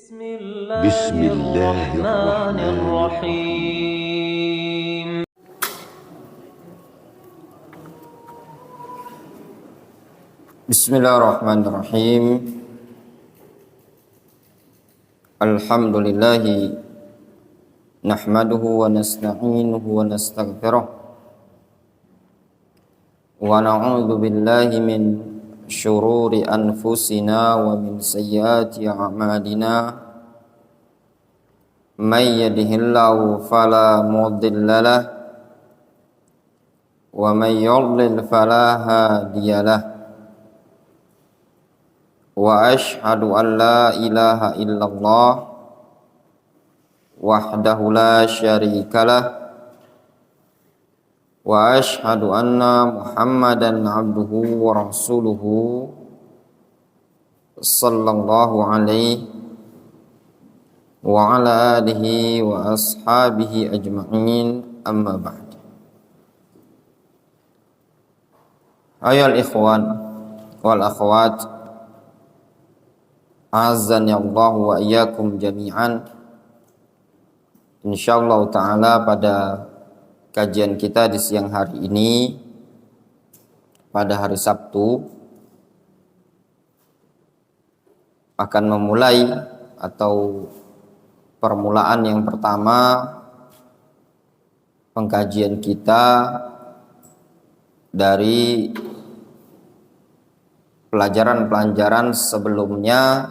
بسم الله الرحمن الرحيم. Bismillahirrahmanirrahim. Alhamdulillahi nahmaduhu wa nasta'inuhu wa nastaghfiruh wa na'udzu billahi min syururi anfusina wa min sayyiati a'malina. May yahdihillahu fala mudilla lahu wa may yudlil fala hadiya lahu. Wa ashhadu an la ilaha illallah wahdahu la syarika lah wa ashhadu anna Muhammadan abduhu wa rasuluhu sallallahu alaihi wa ala alihi wa ashabihi ajma'in, amma ba'd. Ayol ikhwan wal akhwat, azan ya Allah wa iyyakum jami'an. Insyaallah ta'ala pada kajian kita di siang hari ini, pada hari Sabtu, akan memulai atau permulaan yang pertama pengkajian kita dari pelajaran-pelajaran sebelumnya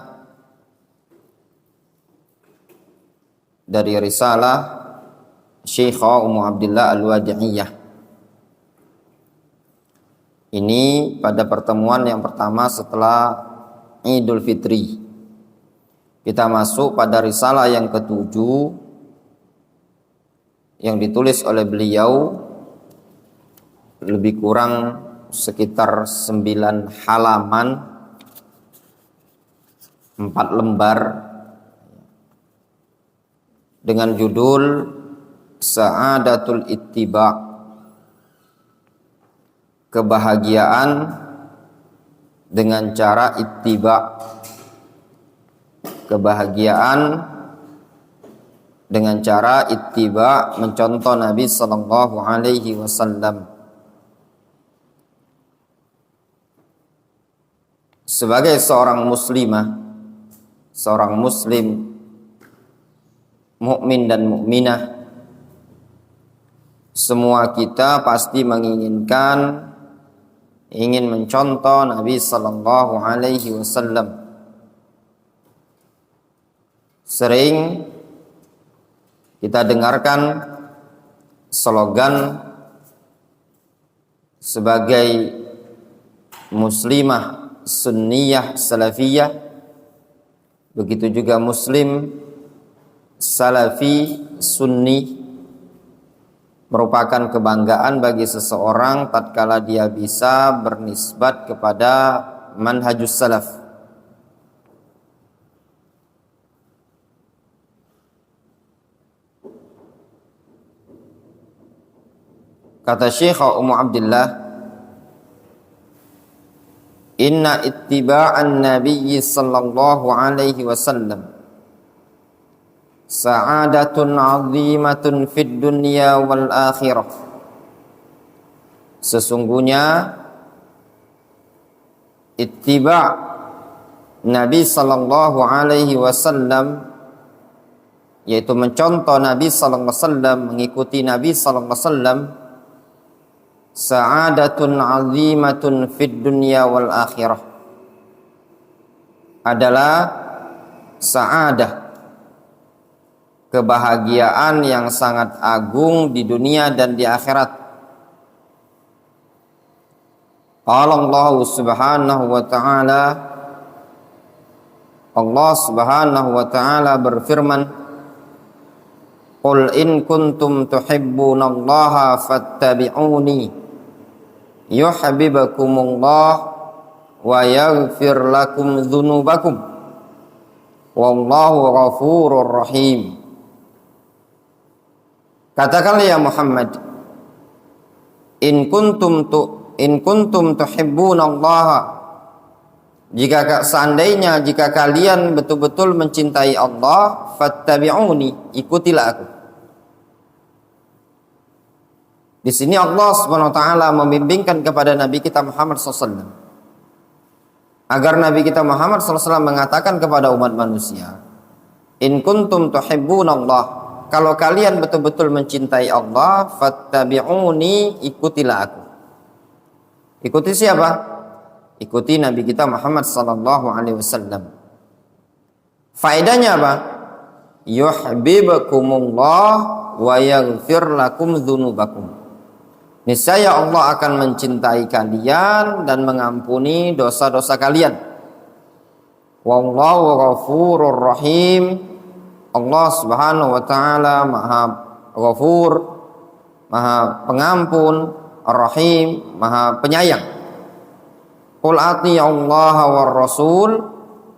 dari risalah Syekhah Ummu Abdillah Al-Wadi'iyah. Ini pada pertemuan yang pertama setelah Idul Fitri. Kita masuk pada risalah yang ketujuh yang ditulis oleh beliau, lebih kurang sekitar 9 halaman, 4 lembar, dengan judul Sa'adatul Ittiba', kebahagiaan dengan cara ittiba', kebahagiaan dengan cara ittiba', mencontoh Nabi sallallahu alaihi wasallam. Sebagai seorang muslimah, seorang muslim, mukmin dan mukminah, semua kita pasti menginginkan, ingin mencontoh Nabi sallallahu alaihi wasallam. Sering kita dengarkan slogan sebagai muslimah sunniyah salafiyah, begitu juga muslim salafi sunni, merupakan kebanggaan bagi seseorang tatkala dia bisa bernisbat kepada manhajus salaf. Kata Syekhah Ummu Abdillah, inna ittiba'an nabiyyi sallallahu alaihi wasallam sa'adatun 'azimatun fid dunya wal akhirah. Sesungguhnya ittiba' Nabi sallallahu alaihi wasallam, yaitu mencontoh Nabi sallallahu alaihi wasallam, mengikuti Nabi sallallahu alaihi wasallam, sa'adatun 'azimatun fid dunya wal akhirah, adalah sa'adah, kebahagiaan yang sangat agung di dunia dan di akhirat. Allah subhanahu wa ta'ala, Allah subhanahu wa ta'ala berfirman, qul in kuntum tuhibbunallaha fattabi'uni yuhibbukumullah wa yaghfir lakum dzunubakum wallahu ghafurur rahim. Katakanlah ya Muhammad, in kuntum tuhibbunallaha, jika kalian betul-betul mencintai Allah, fattabi'uni, ikutilah aku. Di sini Allah Subhanahu wa taala membimbingkan kepada Nabi kita Muhammad SAW agar Nabi kita Muhammad SAW mengatakan kepada umat manusia, in kuntum tuhibbunallah, kalau kalian betul-betul mencintai Allah, fattabi'uni, ikutilah aku. Ikuti siapa? Ikuti Nabi kita Muhammad sallallahu alaihi wasallam. Faedahnya apa? Yuhibbukumullah wa yaghfir lakum dzunubakum. Niscaya Allah akan mencintai kalian dan mengampuni dosa-dosa kalian. Wallahu ghafurur rahim. Allah Subhanahu wa taala Maha Ghafur, Maha Pengampun, Ar-Rahim, Maha Penyayang. Qul ati'ullaha war rasul,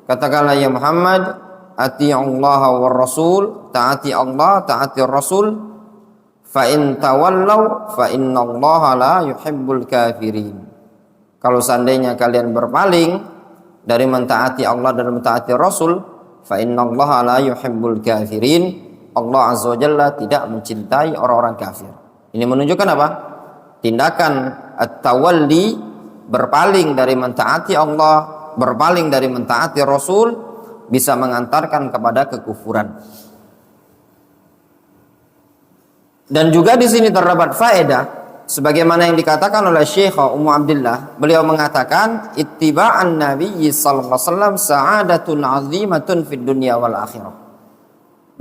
katakanlah ya Muhammad, ati'ullaha war rasul, taati Allah, taati Rasul. Fa in tawallaw fa innallaha la yuhibbul kafirin. Kalau seandainya kalian berpaling dari mentaati Allah dan mentaati Rasul, fa innallaha la yuhibbul kafirin, Allah azza wa jalla tidak mencintai orang-orang kafir. Ini menunjukkan apa? Tindakan at-tawalli, berpaling dari mentaati Allah, berpaling dari mentaati Rasul, bisa mengantarkan kepada kekufuran. Dan juga di sini terdapat faedah sebagaimana yang dikatakan oleh Syekh Ummu Abdillah. Beliau mengatakan ittiba'an Nabi sallallahu alaihi wasallam sa'adatun 'azimatun fid dunya wal akhirah.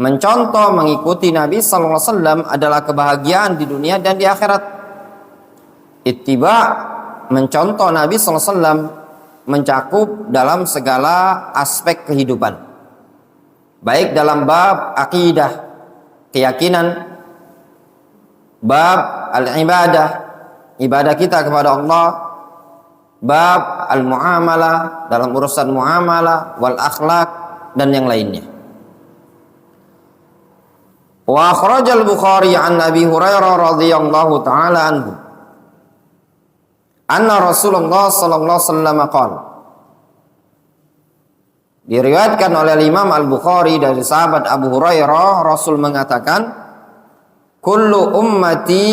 Mencontoh, mengikuti Nabi sallallahu alaihi wasallam adalah kebahagiaan di dunia dan di akhirat. Ittiba', mencontoh Nabi sallallahu alaihi wasallam, mencakup dalam segala aspek kehidupan. Baik dalam bab akidah, keyakinan, bab al-ibadah, ibadah kita kepada Allah, bab al-muamalah, dalam urusan muamalah, wal akhlak, dan yang lainnya. Wa akhrajal Bukhari an Abi Hurairah radhiyallahu ta'ala anhu anna Rasulullah sallallahu alaihi wasallam qala, diriwayatkan oleh Imam Al-Bukhari dari sahabat Abu Hurairah, Rasul mengatakan, kullu ummati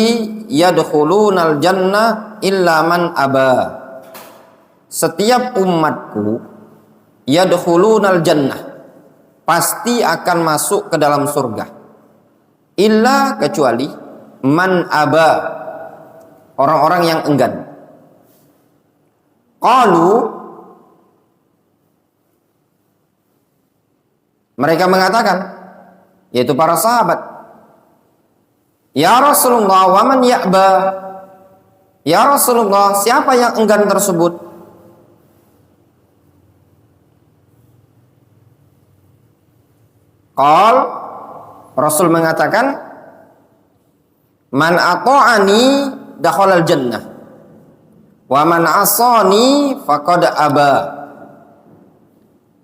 yadkhulunal jannah illa man aba. Setiap umatku yadkhulunal jannah, pasti akan masuk ke dalam surga. Illa, kecuali man aba, orang-orang yang enggan. Qalu, mereka mengatakan, yaitu para sahabat, ya Rasulullah, wa man ya'ba? Ya Rasulullah, siapa yang enggan tersebut? Qal, Rasul mengatakan, man ata'ani dakhalal jannah, wa man asani faqad aba.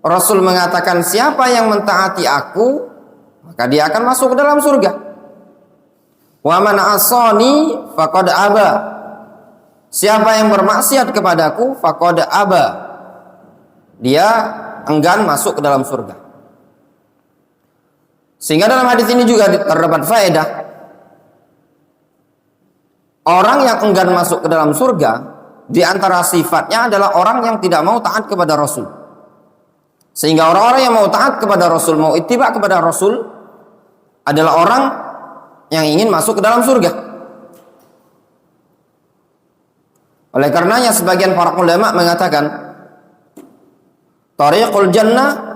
Rasul mengatakan, siapa yang mentaati aku, maka dia akan masuk ke dalam surga. Wa man asani faqad aba. Siapa yang bermaksiat kepadaku, faqad aba, dia enggan masuk ke dalam surga. Sehingga dalam hadis ini juga terdapat faedah, orang yang enggan masuk ke dalam surga, di antara sifatnya adalah orang yang tidak mau taat kepada Rasul. Sehingga orang-orang yang mau taat kepada Rasul, mau ittiba kepada Rasul, adalah orang yang ingin masuk ke dalam surga. Oleh karenanya sebagian para ulama mengatakan, tariqul jannah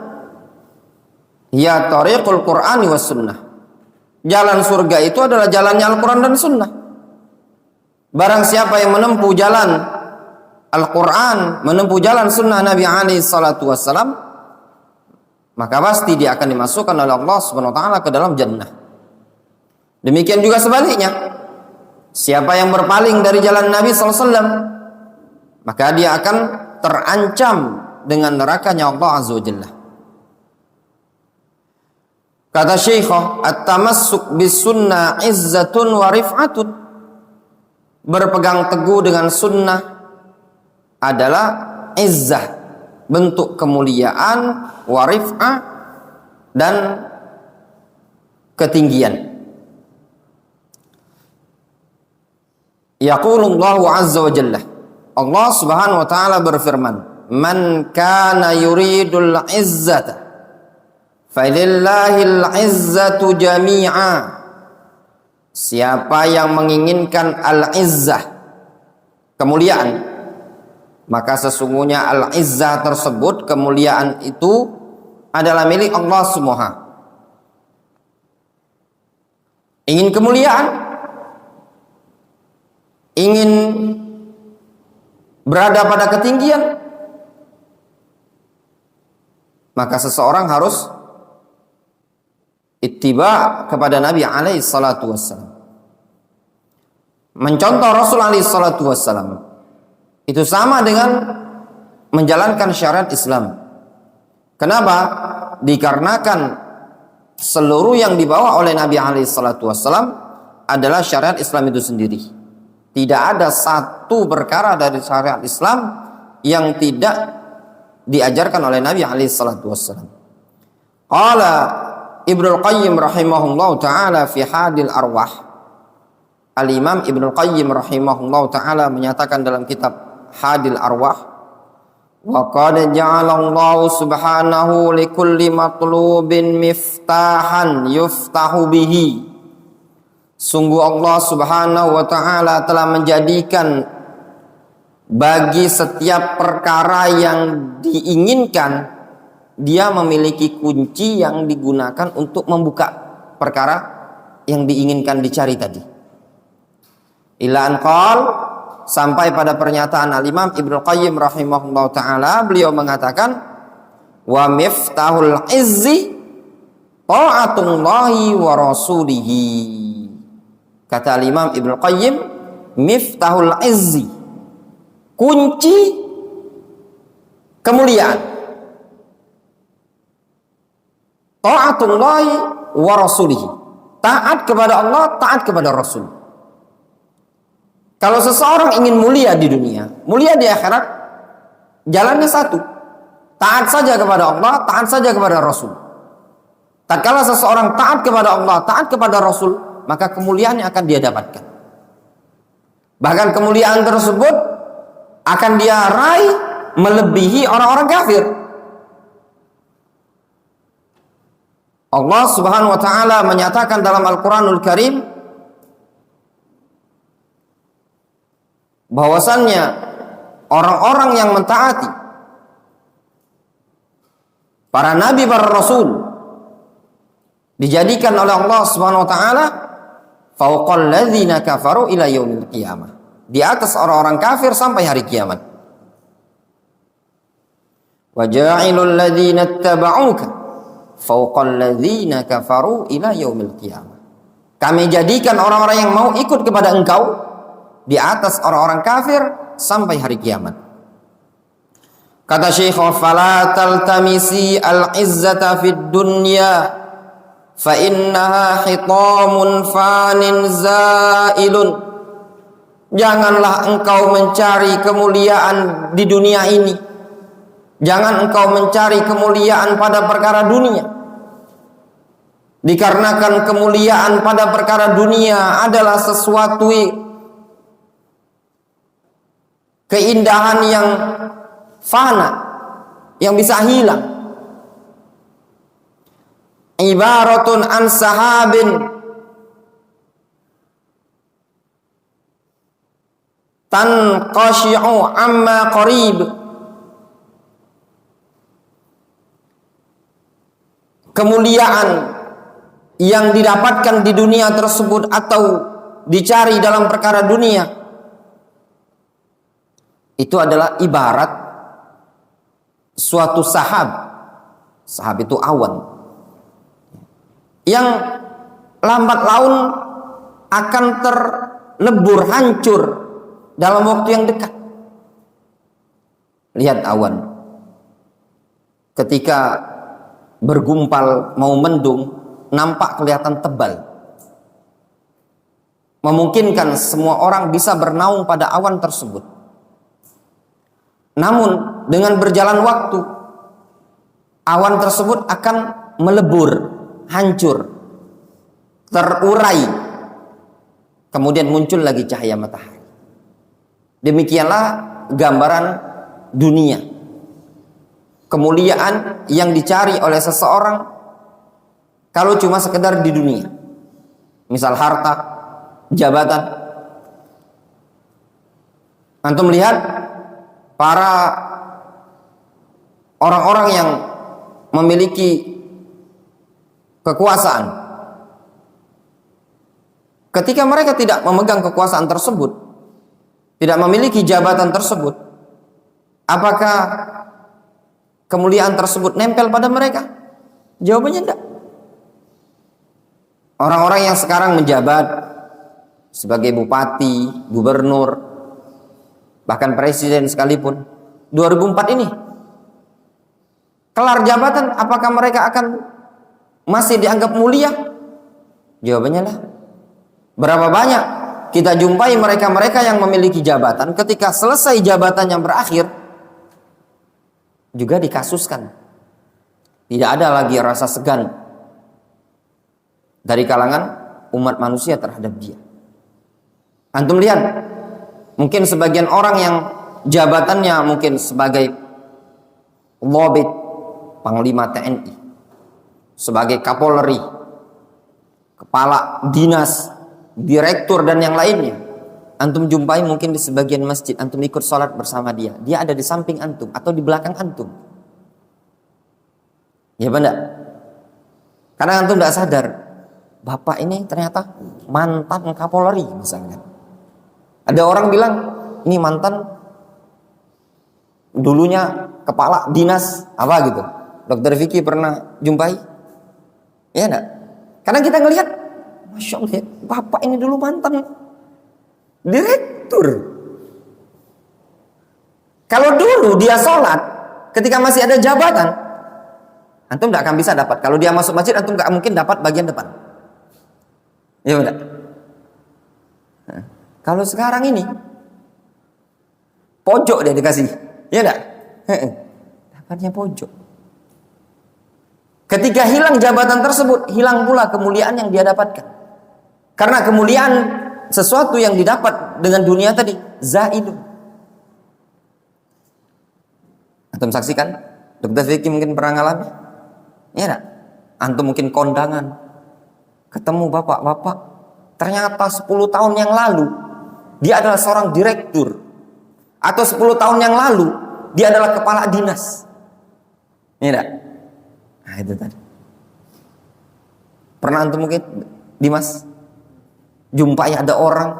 ya tariqul Qur'ani was sunnah. Jalan surga itu adalah jalannya Al-Quran dan Sunnah. Barang siapa yang menempuh jalan Al-Quran, menempuh jalan Sunnah Nabi alaihi salatu wassalam, maka pasti dia akan dimasukkan oleh Allah Subhanahu wa taala ke dalam jannah. Demikian juga sebaliknya, siapa yang berpaling dari jalan Nabi sallallahu alaihi wasallam, maka dia akan terancam dengan nerakanya Allah azza wa jalla. Kata Syekh, at-tamassuk bis sunnah izzatun wa rif'atun. Berpegang teguh dengan sunnah adalah izzah, bentuk kemuliaan, warif'ah, dan ketinggian. Yaqulullahu azza wa jalla, Allah subhanahu wa ta'ala berfirman, man kana yuridul izzata falillahil izzatu jami'a. Siapa yang menginginkan al-izzah, kemuliaan, maka sesungguhnya al-izzah tersebut, kemuliaan itu adalah milik Allah semua. Ingin kemuliaan, ingin berada pada ketinggian, maka seseorang harus ittiba kepada Nabi alaihi salatu wassalam, mencontoh Rasul alaihi salatu wassalam. Itu sama dengan menjalankan syariat Islam. Kenapa? Dikarenakan seluruh yang dibawa oleh Nabi alaihi salatu wassalam adalah syariat Islam itu sendiri. Tidak ada satu perkara dari syariat Islam yang tidak diajarkan oleh Nabi alaihi salatu wassalam. Qala Ibnul Qayyim rahimahullah ta'ala fi hadil arwah. Al-Imam Ibnul Qayyim rahimahullah ta'ala menyatakan dalam kitab Hadil Arwah, wa qad ja'alallahu subhanahu likulli matlubin miftahan yuftahu bihi. Sungguh Allah subhanahu wa ta'ala telah menjadikan bagi setiap perkara yang diinginkan, dia memiliki kunci yang digunakan untuk membuka perkara yang diinginkan dicari tadi. Ila an qal, sampai pada pernyataan Al-Imam Ibnu Qayyim rahimahullah ta'ala, beliau mengatakan, wa miftahul izzi ta'atullahi wa rasulihi. Kata Al-Imam Ibnu Qayyim, miftahul izzi, kunci kemuliaan, ta'atullahi wa rasulihi, taat kepada Allah, taat kepada Rasul. Kalau seseorang ingin mulia di dunia, mulia di akhirat, jalannya satu, taat saja kepada Allah, taat saja kepada Rasul. Tatkala seseorang taat kepada Allah, taat kepada Rasul, maka kemuliaan yang akan dia dapatkan. Bahkan kemuliaan tersebut akan dia raih melebihi orang-orang kafir. Allah subhanahu wa ta'ala menyatakan dalam Al-Quranul Karim bahwasannya orang-orang yang mentaati para nabi, para rasul, dijadikan oleh Allah subhanahu wa ta'ala fauqal ladzina kafaru ila yaumil qiyamah, di atas orang-orang kafir sampai hari kiamat. Wa ja'ilul ladzina ittaba'uka fauqal ladzina kafaru ila yaumil qiyamah. Kami jadikan orang-orang yang mau ikut kepada engkau di atas orang-orang kafir sampai hari kiamat. Kata Syekh, fala taltamisi al-izzata fid dunya fa innaha hitamun fanin zailun. Janganlah engkau mencari kemuliaan di dunia ini. Jangan engkau mencari kemuliaan pada perkara dunia. Dikarenakan kemuliaan pada perkara dunia adalah sesuatu keindahan yang fana, yang bisa hilang. Ibaratun an sahabin tanqashi'u amma qarib. Kemuliaan yang didapatkan di dunia tersebut atau dicari dalam perkara dunia itu adalah ibarat suatu sahab. Sahab itu awan yang lambat laun akan terlebur, hancur dalam waktu yang dekat. Lihat awan ketika bergumpal mau mendung, nampak kelihatan tebal, memungkinkan semua orang bisa bernaung pada awan tersebut. Namun dengan berjalan waktu awan tersebut akan melebur, hancur, terurai, kemudian muncul lagi cahaya matahari. Demikianlah gambaran dunia. Kemuliaan yang dicari oleh seseorang kalau cuma sekedar di dunia, misal harta, jabatan. Antum lihat para orang-orang yang memiliki kekuasaan, ketika mereka tidak memegang kekuasaan tersebut, tidak memiliki jabatan tersebut, apakah kemuliaan tersebut nempel pada mereka? Jawabannya tidak. Orang-orang yang sekarang menjabat sebagai bupati, gubernur, bahkan presiden sekalipun, 2004 ini kelar jabatan, apakah mereka akan masih dianggap mulia? Jawabannya lah. Berapa banyak kita jumpai mereka-mereka yang memiliki jabatan, ketika selesai jabatan yang berakhir juga dikasuskan. Tidak ada lagi rasa segan dari kalangan umat manusia terhadap dia. Antum lihat, mungkin sebagian orang yang jabatannya mungkin sebagai Dhabit, Panglima TNI, sebagai Kapolri, kepala dinas, direktur dan yang lainnya, antum jumpai mungkin di sebagian masjid, antum ikut sholat bersama dia, dia ada di samping antum atau di belakang antum. Ya benar. Karena antum tidak sadar, bapak ini ternyata mantan Kapolri misalnya. Ada orang bilang ini mantan dulunya kepala dinas apa gitu. Dokter Vicky pernah jumpai? Ya enggak? Karena kita ngelihat, Masya Allah, bapak ini dulu mantan direktur. Kalau dulu dia sholat ketika masih ada jabatan, antum tidak akan bisa dapat. Kalau dia masuk masjid, antum tidak mungkin dapat bagian depan. Ya enggak? Nah, kalau sekarang ini pojok dia dikasih, ya enggak? Dapatnya pojok. Ketika hilang jabatan tersebut, hilang pula kemuliaan yang dia dapatkan. Karena kemuliaan sesuatu yang didapat dengan dunia tadi zaidun. Antum saksikan, Dr. Vicky mungkin pernah ngalami, ya enggak? Antum mungkin kondangan, ketemu bapak-bapak, ternyata 10 tahun yang lalu dia adalah seorang direktur, atau 10 tahun yang lalu dia adalah kepala dinas, ya enggak? Nah itu tadi. Pernah antum mungkin, Dimas, jumpai ada orang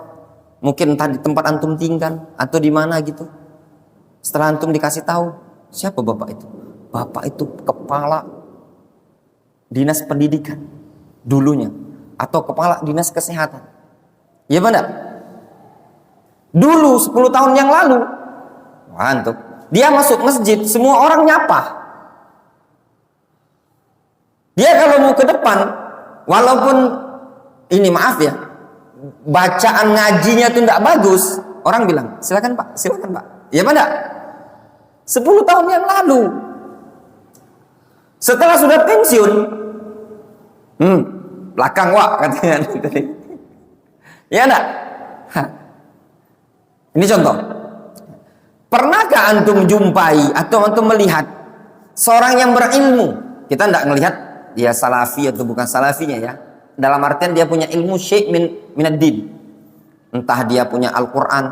mungkin tadi tempat antum tinggal atau di mana gitu, setelah antum dikasih tahu siapa bapak itu, bapak itu kepala dinas pendidikan dulunya, atau kepala dinas kesehatan. Ya benar. Dulu 10 tahun yang lalu, mantap, dia masuk masjid semua orang nyapa. Dia kalau mau ke depan, walaupun ini maaf ya, bacaan ngajinya tuh tidak bagus, orang bilang silakan pak, silakan pak. Ya mana? 10 tahun yang lalu. Setelah sudah pensiun, belakang wak katanya. Ya enggak? Ini contoh. Pernahkah antum jumpai atau antum melihat seorang yang berilmu? Kita tidak melihat dia salafi atau bukan salafinya ya. Dalam artian dia punya ilmu syai' minad din. Entah dia punya Al-Quran.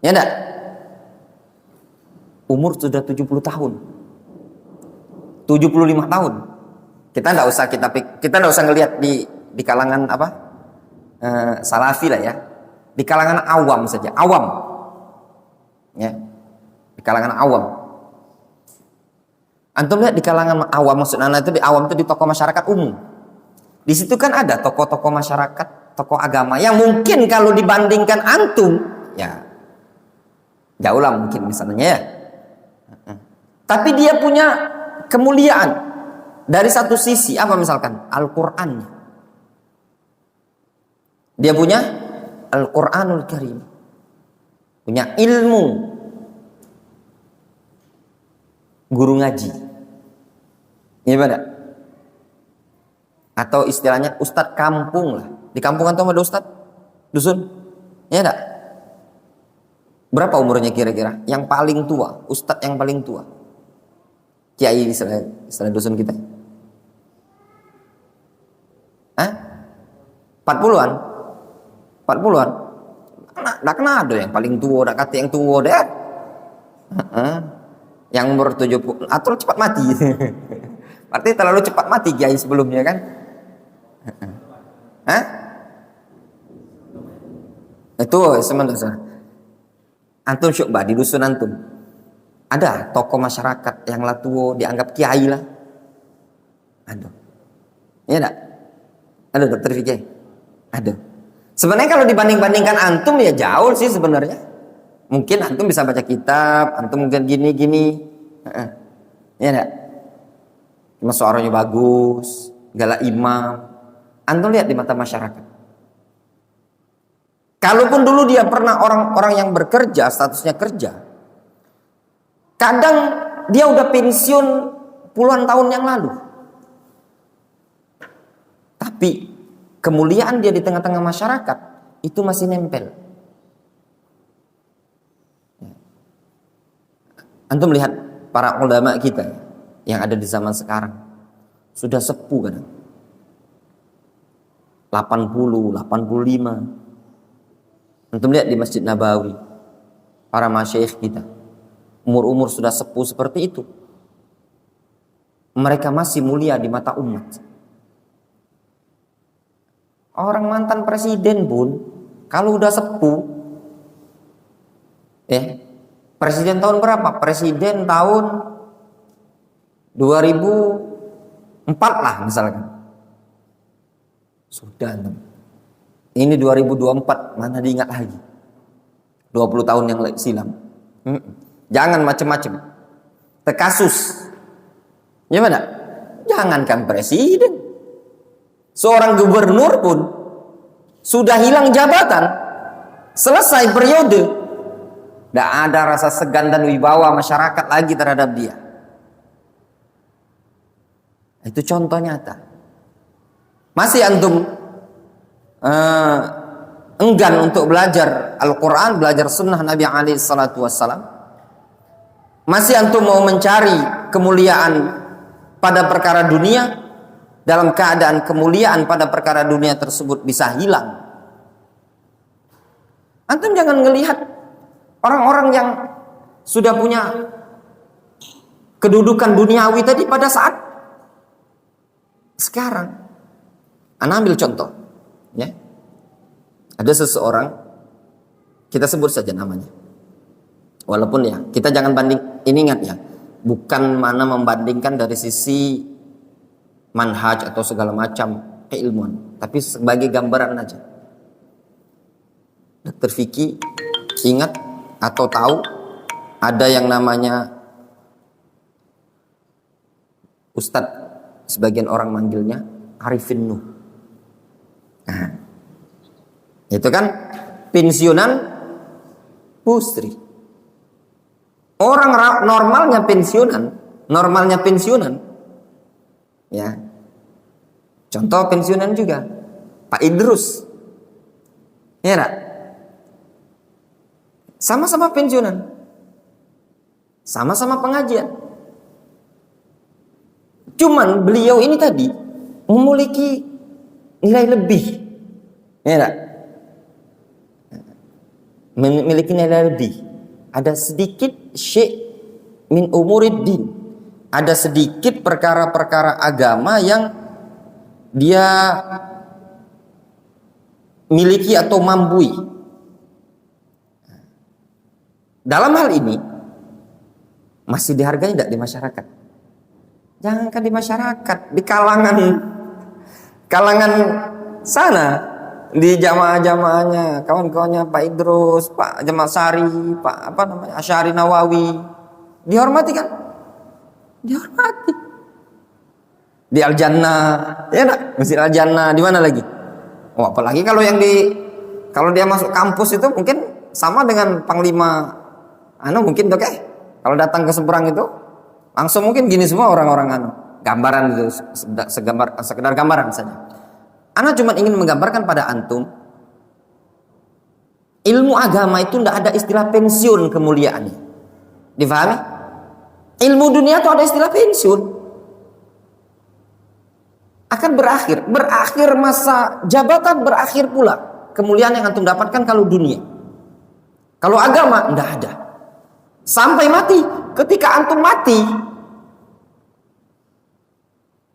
Ya enggak? Umur sudah 70 tahun. 75 tahun. Kita enggak usah ngelihat di kalangan apa? Salafi lah ya. Di kalangan awam saja, awam. Ya. Di kalangan awam. Antum lihat di kalangan awam, maksudnya itu di awam itu di tokoh masyarakat umum. Di situ kan ada tokoh-tokoh masyarakat, tokoh agama yang mungkin kalau dibandingkan antum, ya jauh lah mungkin misalnya ya. Tapi dia punya kemuliaan dari satu sisi apa misalkan Al-Qur'an. Dia punya Al-Qur'anul Karim. Punya ilmu. guru ngaji. Gimana? Atau istilahnya ustadz kampung lah. Di kampung antum ada ustadz dusun? Ya enggak? Berapa umurnya kira-kira? Yang paling tua, ustadz yang paling tua. Kiai istilah dusun kita. Hah? 40-an? 40-an? Nggak kena ada yang paling tua, nggak kata yang tua deh. Yang umur 70 atau cepat mati. Berarti terlalu cepat mati kiai sebelumnya kan? Hah? Itu sebenarnya. Antum syukbah di dusun antum. Ada tokoh masyarakat yang lah tua dianggap kiai lah. Ada. Iya enggak? Ada dokter Fikih? Ada. Sebenarnya kalau dibanding-bandingkan antum ya jauh sih sebenarnya. Mungkin antum bisa baca kitab, antum mungkin gini-gini. Iya enggak? Cuma suaranya bagus, galak imam. Antum lihat di mata masyarakat. Kalaupun dulu dia pernah orang-orang yang bekerja, statusnya kerja, kadang dia udah pensiun puluhan tahun yang lalu. Tapi kemuliaan dia di tengah-tengah masyarakat itu masih nempel. Antum lihat para ulama kita yang ada di zaman sekarang sudah sepuh kadang 80, 85. Antum lihat di Masjid Nabawi para masyayikh kita umur-umur sudah sepuh seperti itu, mereka masih mulia di mata umat. Orang mantan presiden pun kalau udah sepuh, presiden tahun berapa? Presiden tahun 2004 lah misalkan. Sudah, ini 2024, mana diingat lagi? 20 tahun yang silam. Jangan macam-macam. Terkasus. Gimana? Jangankan presiden. Seorang gubernur pun sudah hilang jabatan, selesai periode, tidak ada rasa segan dan wibawa masyarakat lagi terhadap dia. Itu contoh nyata. Masih antum enggan untuk belajar Al-Quran, belajar sunnah Nabi SAW? Masih antum mau mencari kemuliaan pada perkara dunia, dalam keadaan kemuliaan pada perkara dunia tersebut bisa hilang? Antum jangan ngelihat orang-orang yang sudah punya kedudukan duniawi tadi pada saat sekarang. Ana ambil contoh, ya. Ada seseorang, kita sebut saja namanya. Walaupun ya, kita jangan banding, ini ingat ya, bukan mana membandingkan dari sisi manhaj atau segala macam keilmuan, tapi sebagai gambaran aja. Dokter Fikih ingat atau tahu ada yang namanya Ustadz, sebagian orang manggilnya Arifin Nuh. Nah, itu kan pensiunan Pusri. Orang normalnya pensiunan, ya. Contoh pensiunan juga Pak Idrus, ya enggak? Sama-sama pensiunan, sama-sama pengajian. Cuman beliau ini tadi memiliki nilai lebih, ya enggak? Memiliki nilai lebih. Ada sedikit syai' min umuriddin. Ada sedikit perkara-perkara agama yang dia miliki atau mambui. Dalam hal ini masih dihargai tidak di masyarakat? Jangankan di masyarakat, di kalangan sana, di jamaah-jamaahnya, kawan-kawannya Pak Idrus, Pak Jamal Sari, Pak Asy'ari Nawawi, dihormati kan? Dihormati. Di Al Jannah, ya enggak? Masjid Al Jannah, di mana lagi? Oh, apalagi kalau kalau dia masuk kampus itu mungkin sama dengan Panglima mungkin Dok, kalau datang ke seberang itu Langsung mungkin gini semua orang-orang gambaran itu, sekedar gambaran saja. Ana cuma ingin menggambarkan pada antum, ilmu agama itu tidak ada istilah pensiun kemuliaannya. Difahami? Ilmu dunia itu ada istilah pensiun. Akan berakhir masa jabatan, berakhir pula kemuliaan yang antum dapatkan kalau dunia. Kalau agama tidak ada. Sampai mati. Ketika antum mati,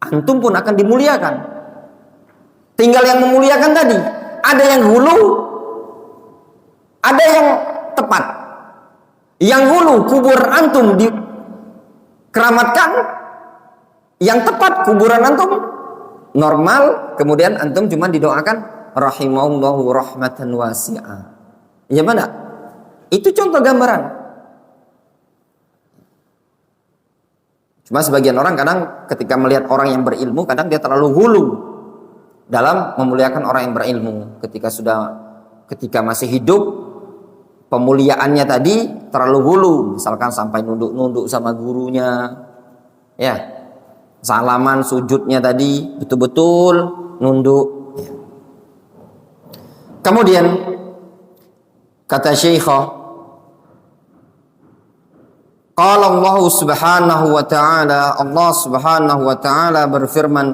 antum pun akan dimuliakan. Tinggal yang memuliakan tadi. Ada yang hulu, ada yang tepat. Yang hulu kubur antum dikeramatkan, yang tepat kuburan antum normal, kemudian antum cuma didoakan rahimahullahu rahmatan wasi'ah. Ya mana? Itu contoh gambaran. Cuma sebagian orang kadang ketika melihat orang yang berilmu, kadang dia terlalu hulu dalam memuliakan orang yang berilmu. Ketika masih hidup, pemuliaannya tadi terlalu hulu, misalkan sampai nunduk-nunduk sama gurunya, ya, salaman sujudnya tadi betul-betul nunduk. Kemudian kata Syekhah, qala Allah subhanahu wa ta'ala, Allah subhanahu wa ta'ala berfirman,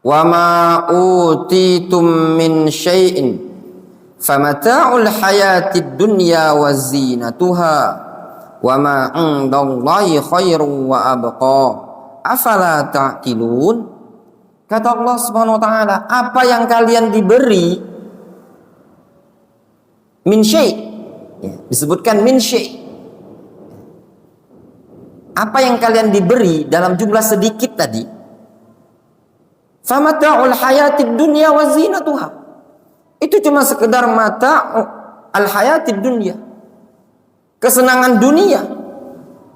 wa ma utitum min syai'in famata'ul hayatid dunya wa zinatuha wa ma 'indallahi khairu wa abqa afala ta'qilun. Kata Allah subhanahu wa ta'ala, apa yang kalian diberi min syai', ya, disebutkan min syai', apa yang kalian diberi dalam jumlah sedikit tadi, famata'ul hayatid dunya wa zinatuha, itu cuma sekedar mata'ul hayatid dunya, kesenangan dunia,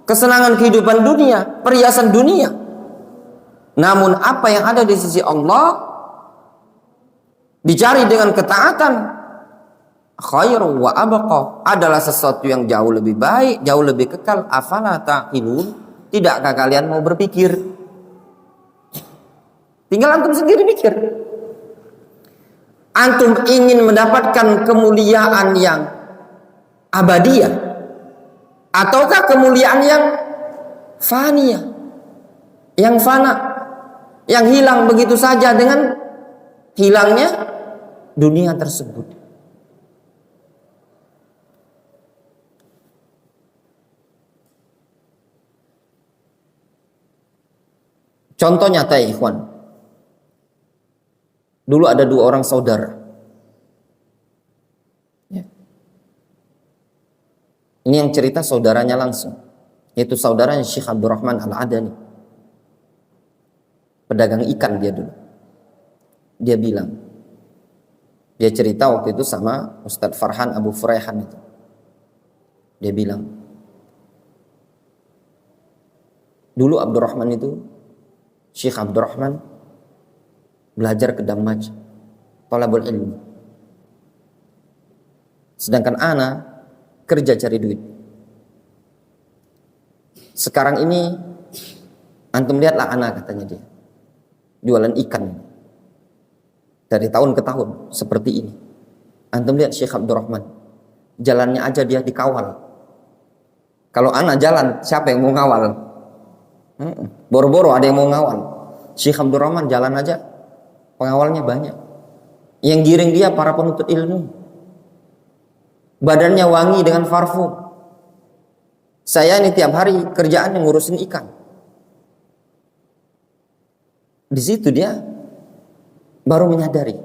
kesenangan kehidupan dunia, perhiasan dunia. Namun apa yang ada di sisi Allah dicari dengan ketaatan, khairu wa abqa, adalah sesuatu yang jauh lebih baik, jauh lebih kekal. Afala taqilun, tidakkah kalian mau berpikir? Tinggal antum sendiri mikir. Antum ingin mendapatkan kemuliaan yang abadiyah ataukah kemuliaan yang faniyah, yang fana, yang hilang begitu saja dengan hilangnya dunia tersebut? Contoh nyata ya ikhwan. Dulu ada dua orang saudara. Ya. Ini yang cerita saudaranya langsung, yaitu saudaranya Syekh Abdurrahman Al-Adani. Pedagang ikan dia dulu. Dia bilang, dia cerita waktu itu sama Ustadz Farhan Abu Furaihan itu. Dia bilang, dulu Abdurrahman itu, Syekh Abdurrahman belajar ke Damaj, thalabul ilmi. Sedangkan ana kerja cari duit. Sekarang ini antum lihatlah ana, katanya dia, jualan ikan dari tahun ke tahun seperti ini. Antum lihat Syekh Abdurrahman, jalannya aja dia dikawal. Kalau ana jalan, siapa yang mau ngawal? Boro-boro ada yang mau ngawal. Syekh Abdurrahman jalan aja pengawalnya banyak. Yang giring dia para penuntut ilmu. Badannya wangi dengan parfum. Saya ini tiap hari kerjaan yang ngurusin ikan. Di situ dia baru menyadari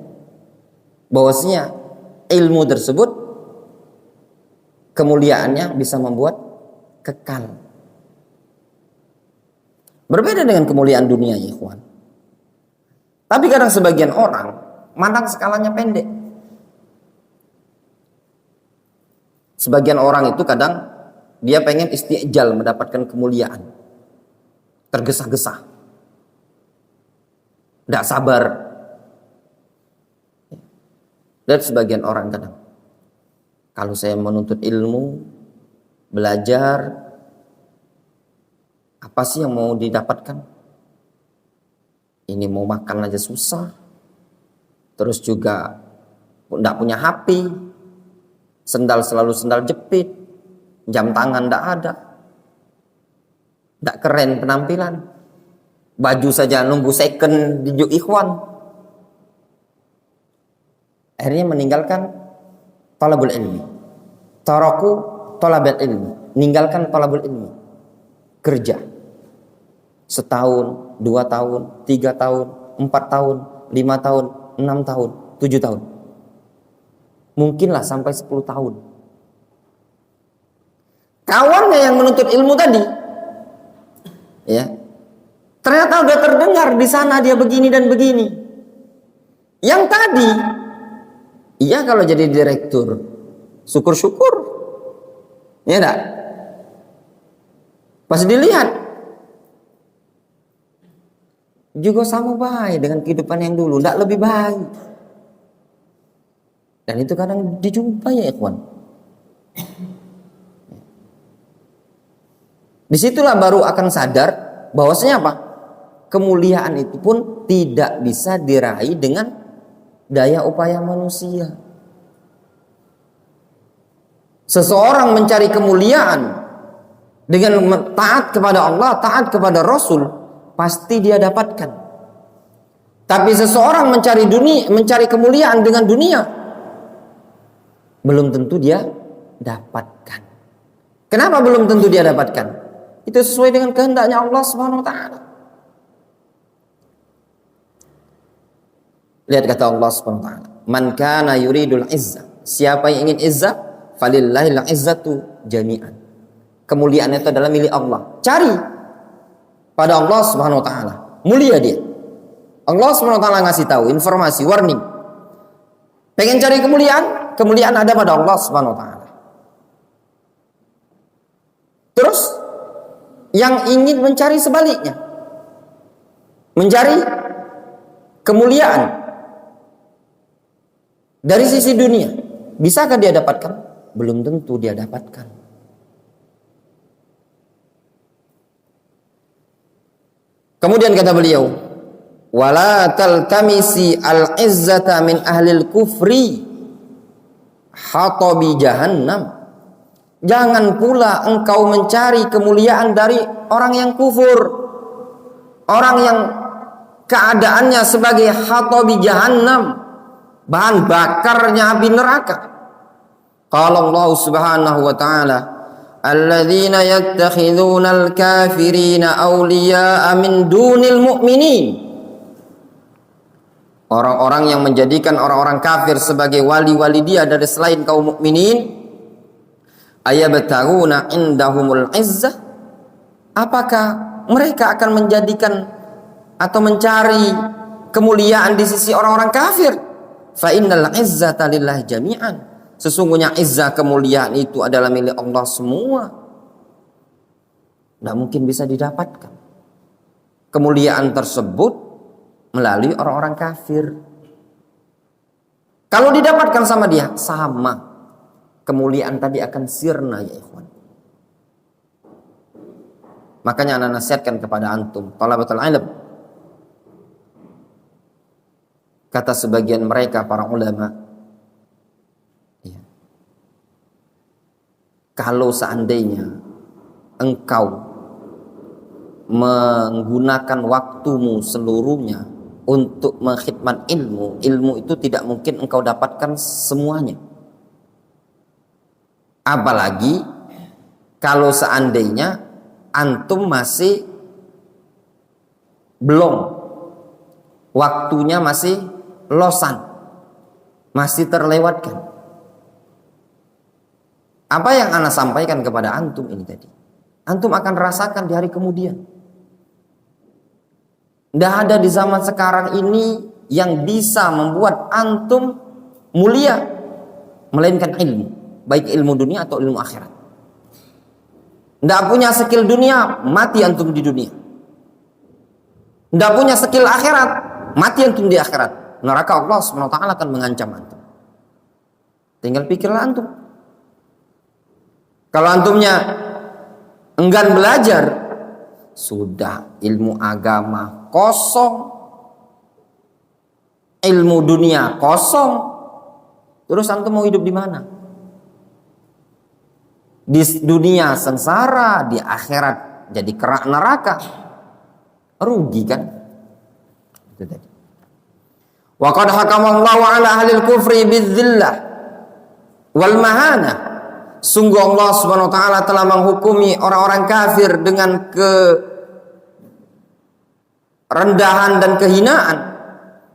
bahwasanya ilmu tersebut kemuliaannya bisa membuat kekal. Berbeda dengan kemuliaan dunia ya ikhwan. Tapi kadang sebagian orang mandang skalanya pendek. Sebagian orang itu kadang dia pengen istijal mendapatkan kemuliaan, tergesa-gesa, tidak sabar. Dan sebagian orang kadang, kalau saya menuntut ilmu, belajar, Apa sih yang mau didapatkan? Ini mau makan aja susah. Terus juga tidak punya HP. Sendal selalu sendal jepit. Jam tangan tidak ada. Tidak keren penampilan. Baju saja nunggu second di Ikhwan. Akhirnya meninggalkan talabul ilmi. Taraku talabul ilmi. Meninggalkan talabul ilmi. Kerja. Setahun, 2 tahun, 3 tahun, 4 tahun, 5 tahun, 6 tahun, 7 tahun. Mungkinlah sampai 10 tahun. Kawannya yang menuntut ilmu tadi, ya, ternyata udah terdengar di sana dia begini dan begini. Yang tadi, iya kalau jadi direktur, syukur-syukur, ya enggak? Pas dilihat, juga sama baik dengan kehidupan yang dulu, enggak lebih baik. Dan itu kadang dijumpai ya ikhwan. Disitulah baru akan sadar bahwasanya apa? Kemuliaan itu pun tidak bisa diraih dengan daya upaya manusia. Seseorang mencari kemuliaan dengan taat kepada Allah, taat kepada Rasul, pasti dia dapatkan. Tapi seseorang mencari kemuliaan dengan dunia, belum tentu dia dapatkan. Kenapa belum tentu dia dapatkan? Itu sesuai dengan kehendaknya Allah Subhanahu wa taala. Lihat kata Allah Subhanahu wa taala, "Man kana yuridul izzah." Siapa yang ingin izzah, falillahil izzatu jami'an. Kemuliaan itu adalah milik Allah. Cari pada Allah Subhanahu wa taala. Mulia dia. Allah Subhanahu wa taala ngasih tahu informasi, warning. Pengen cari kemuliaan? Kemuliaan ada pada Allah Subhanahu wa taala. Terus yang ingin mencari sebaliknya, mencari kemuliaan dari sisi dunia, bisakah dia dapatkan? Belum tentu dia dapatkan. Kemudian kata beliau, wala taltamisi al-izzata min ahlil kufri hatabi jahannam. Jangan pula engkau mencari kemuliaan dari orang yang kufur, orang yang keadaannya sebagai hatabi jahannam, bahan bakarnya api neraka. Qala Allah Subhanahu wa taala, alladzina yattakhidhuna al-kafirina awliya'a min dunil mu'minin. Orang-orang yang menjadikan orang-orang kafir sebagai wali-wali dia dari selain kaum mukminin, ayabtaguna indahumul izzah. Apakah mereka akan menjadikan atau mencari kemuliaan di sisi orang-orang kafir? Fa innal izzata lillahi jami'an. Sesungguhnya izzah, kemuliaan itu adalah milik Allah semua. Tidak mungkin bisa didapatkan kemuliaan tersebut melalui orang-orang kafir. Kalau didapatkan sama dia, sama. Kemuliaan tadi akan sirna ya ikhwan. Makanya anak nasihatkan kepada antum, talabatul ilm. Kata sebagian mereka para ulama, ya, kalau seandainya engkau menggunakan waktumu seluruhnya untuk mengkhidmat ilmu, ilmu itu tidak mungkin engkau dapatkan semuanya. Apalagi kalau seandainya antum masih belum, waktunya masih losan, masih terlewatkan. Apa yang ana sampaikan kepada antum ini tadi, antum akan rasakan di hari kemudian. Tidak ada di zaman sekarang ini yang bisa membuat antum mulia melainkan ilmu, baik ilmu dunia atau ilmu akhirat. Tidak punya skill dunia, mati antum di dunia. Tidak punya skill akhirat, mati antum di akhirat. Neraka Allah SWT akan mengancam antum. Tinggal pikirlah antum. Kalau antumnya enggan belajar, Sudah ilmu agama kosong, ilmu dunia kosong. Terus antum mau hidup di mana? Di dunia sengsara, di akhirat jadi kerak neraka. Rugi kan? Itu tadi. Wa qad hakamallahu ala ahlil kufri bidzillah wal mahana. Sungguh Allah Subhanahu wa taala telah menghukumi orang-orang kafir dengan kerendahan dan kehinaan.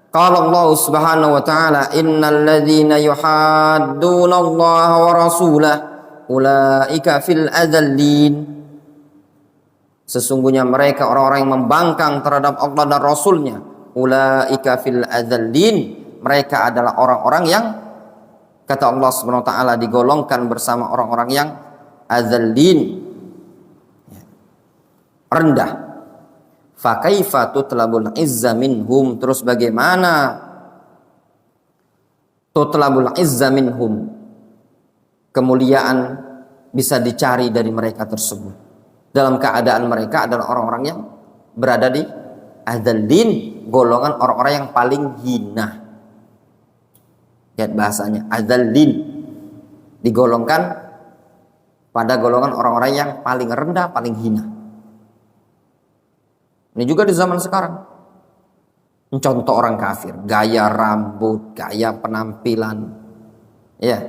Qala Allah Subhanahu wa taala, innal ladzina yuhadduna Allah wa rasulahu ulaika fil adzallin. Sesungguhnya mereka orang-orang yang membangkang terhadap Allah dan Rasulnya, ulaika fil adzallin, mereka adalah orang-orang yang kata Allah Subhanahu wa taala digolongkan bersama orang-orang yang adzallin, rendah. Fa kaifa tutlabul izza minhum, terus bagaimana tutlabul izza minhum, kemuliaan bisa dicari dari mereka tersebut dalam keadaan mereka adalah orang-orang yang berada di adzallin, golongan orang-orang yang paling hina. Lihat bahasanya, adzallin digolongkan pada golongan orang-orang yang paling rendah, paling hina. Ini juga di zaman sekarang. Contoh orang kafir, gaya rambut, gaya penampilan, ya,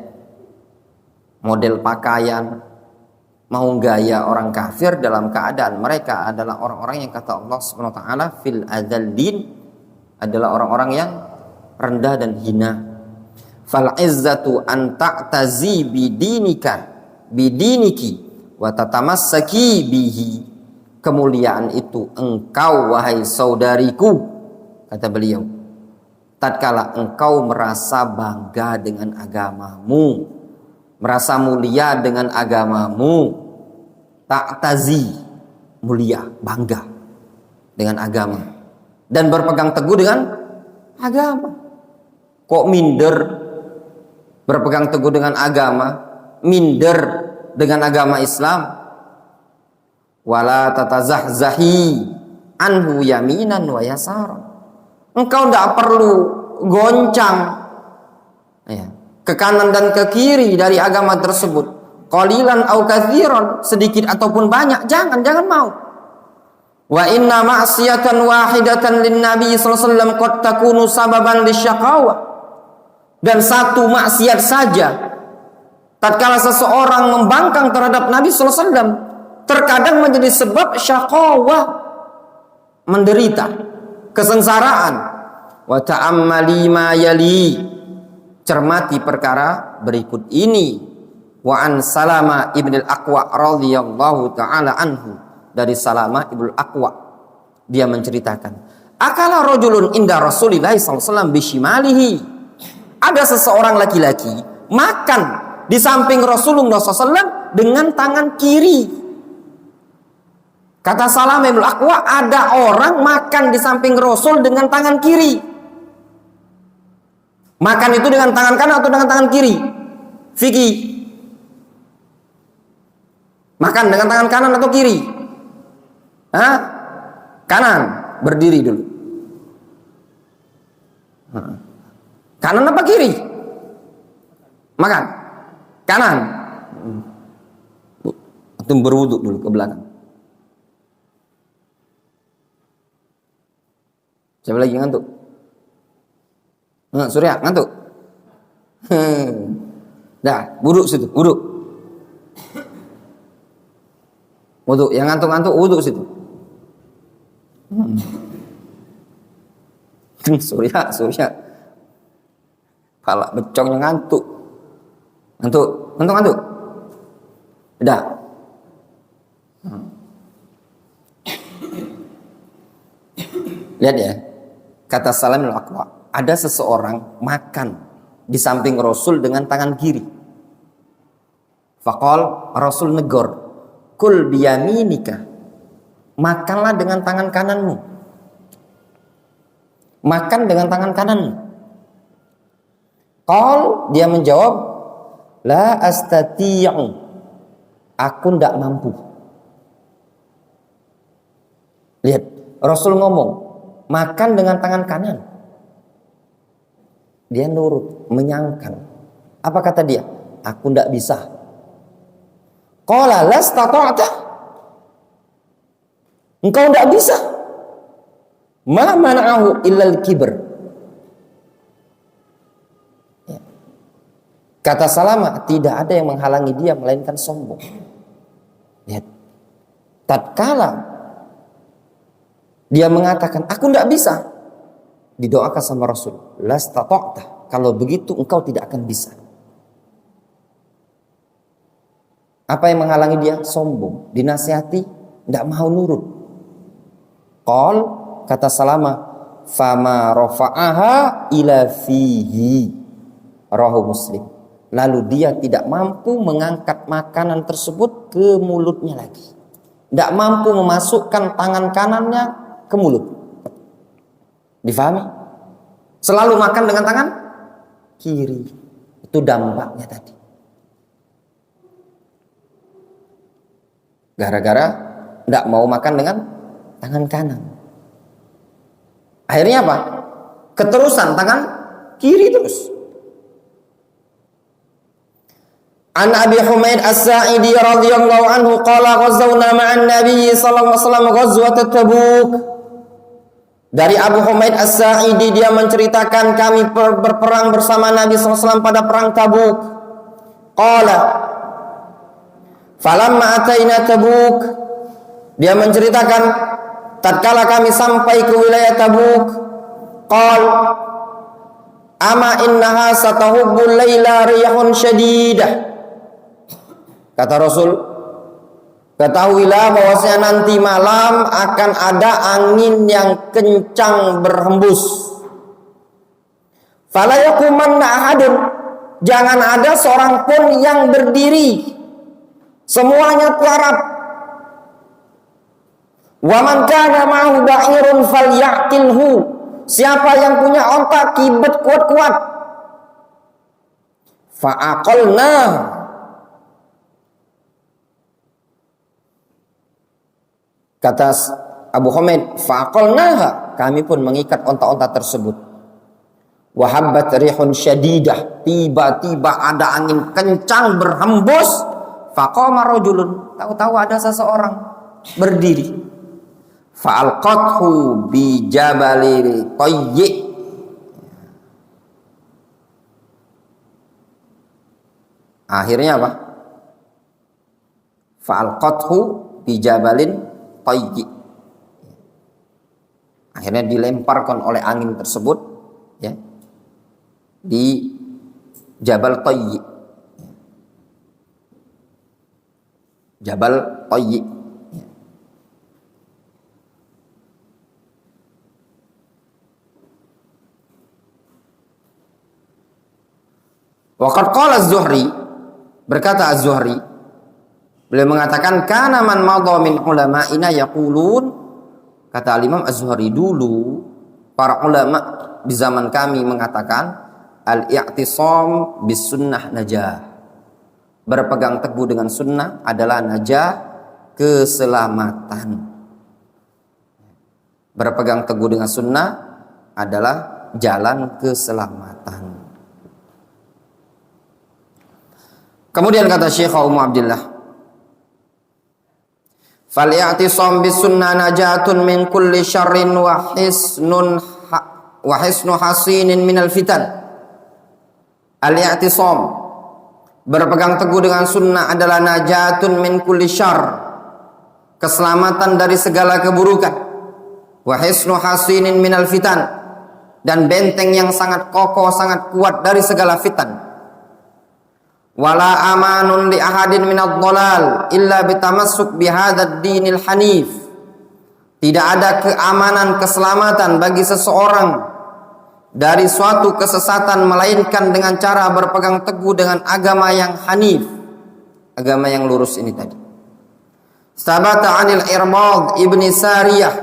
model pakaian, mau gaya orang kafir dalam keadaan mereka adalah orang-orang yang kata Allah Subhanahu wa taala fil adzallin, adalah orang-orang yang rendah dan hina. Fal izzatu an ta'tazi bidiniki wa tatamassaki bihi. Kemuliaan itu engkau wahai saudariku, kata beliau, tatkala engkau merasa bangga dengan agamamu, merasa mulia dengan agamamu. Ta'tazi, mulia, bangga dengan agama dan berpegang teguh dengan agama. Kok minder berpegang teguh dengan agama, minder dengan agama Islam? Wala tatazahzahi anhu yaminan wa yasaran. Engkau tidak perlu goncang, ya, ke kanan dan ke kiri dari agama tersebut. Qalilan au katsiran, sedikit ataupun banyak, jangan mau. Wa inna ma'siyatan wahidatan lin nabi sallallahu alaihi wasallam qad takunu sababan lisyaqawa. Dan satu maksiat saja tatkala seseorang membangkang terhadap Nabi sallallahu alaihi wasallam terkadang menjadi sebab syaqawah, menderita, kesengsaraan. Wa ta'ammali ma yali, cermati perkara berikut ini. Wa an Salama ibn al-Aqwa radhiyallahu ta'ala anhu, dari Salama ibn al-Aqwa, dia menceritakan, akala rajulun inda Rasulillah sallallahu alaihi wasallam bishimalihi. Ada seseorang laki-laki makan di samping Rasulullah SAW dengan tangan kiri. Kata Salama ibn al-Aqwa, ada orang makan di samping Rasul dengan tangan kiri. Makan itu dengan tangan kanan atau dengan tangan kiri? Fikih. Makan dengan tangan kanan atau kiri? Hah? Kanan. Berdiri dulu. Kanan apa kiri? Makan. Kanan. Antum berwudu dulu ke belakang. Siapa lagi ngantuk? Surya ngantuk. Dah, wuduk situ, wuduk. Wuduk, yang ngantuk-ngantuk wuduk situ. Surya. Pala becongnya ngantuk. Ngantuk. Udah. Lihat ya. Kata Salam al-Aqwa, ada seseorang makan di samping Rasul dengan tangan kiri. Faqal, Rasul negor, kul biyaminika, makanlah dengan tangan kananmu. Makan dengan tangan kananmu. Qal, dia menjawab, la astati'u, aku tidak mampu. Lihat, Rasul ngomong, makan dengan tangan kanan. Dia nurut, menyangkal. Apa kata dia? Aku tidak bisa. Qala lastata'ta. Engkau tidak bisa. Ma mana'ahu illal kibr. Ya. Kata Salamah, tidak ada yang menghalangi dia melainkan sombong. Lihat. Tatkala dia mengatakan, aku tidak bisa, didoakan sama Rasul, lastata'ta. Kalau begitu engkau tidak akan bisa. Apa yang menghalangi dia? Sombong. Dinasihati, tidak mau nurut. Qal, kata Salamah, fama rafa'aha ila fihi. Rawahu Muslim. Lalu dia tidak mampu mengangkat makanan tersebut ke mulutnya lagi. Tidak mampu memasukkan tangan kanannya ke mulut. Difahami? Selalu makan dengan tangan kiri. Itu dampaknya tadi. Gara-gara tidak mau makan dengan tangan kanan. Akhirnya apa? Keterusan tangan kiri terus. An Abi Humaid As-Sa'idi radhiyallahu anhu qala ghazawna ma'an Nabi sallallahu alaihi wasallam ghazwat Tabuk. Dari Abu Humaid As-Sa'idi, dia menceritakan kami berperang bersama Nabi sallallahu alaihi wasallam pada perang Tabuk. Qala falamma ataina Tabuk, dia menceritakan tatkala kami sampai ke wilayah Tabuk, qal ama innaha satahubbul laila riyahun syadidah. Kata Rasul, ketahuilah bahwasanya nanti malam akan ada angin yang kencang berhembus. Fala yaqumanna ahadun, jangan ada seorang pun yang berdiri. Semuanya tiarap. Wa man kana ma'ahu ba'irun falyaqilhu. Siapa yang punya onta kibet kuat-kuat. Fa'aqalna. Kata Abu Humaid, fa'aqalnaha. Kami pun mengikat onta-onta tersebut. Wa habbat rihun syadidah. Tiba-tiba ada angin kencang berhembus. Faqama rajulun, tahu-tahu ada seseorang berdiri. Fa'alqathu bi jabali Tayyi. Akhirnya apa? Fa'alqathu bi jabalin Tayyi. Akhirnya dilemparkan oleh angin tersebut, ya, di Jabal Tayyi. Jabal Tayyi. Waqad qala Az-Zuhri, berkata Az-Zuhri, beliau mengatakan kana man madha min ulama'ina yaqulun, kata Imam Az-Zuhri, dulu para ulama di zaman kami mengatakan al-i'tisam bis sunnah najah. Berpegang teguh dengan sunnah adalah najah, keselamatan. Berpegang teguh dengan sunnah adalah jalan keselamatan. Kemudian kata Syekh Ummu Abdillah, fal-i'tisam bis sunnah najatun min kulli syarrin wa hisnu hasinin minal fitan. Al-i'tisam, berpegang teguh dengan sunnah adalah najatun min kulli syarr, keselamatan dari segala keburukan. Wa hisnu hasinin minal fitan, dan benteng yang sangat kokoh, sangat kuat dari segala fitan. Wala amanun li ahadin minad dhalal illa bitamassuk bihadzal dinil hanif. Tidak ada keamanan, keselamatan bagi seseorang dari suatu kesesatan melainkan dengan cara berpegang teguh dengan agama yang hanif, agama yang lurus ini tadi. Sabata 'anil Irbad ibni Sariyah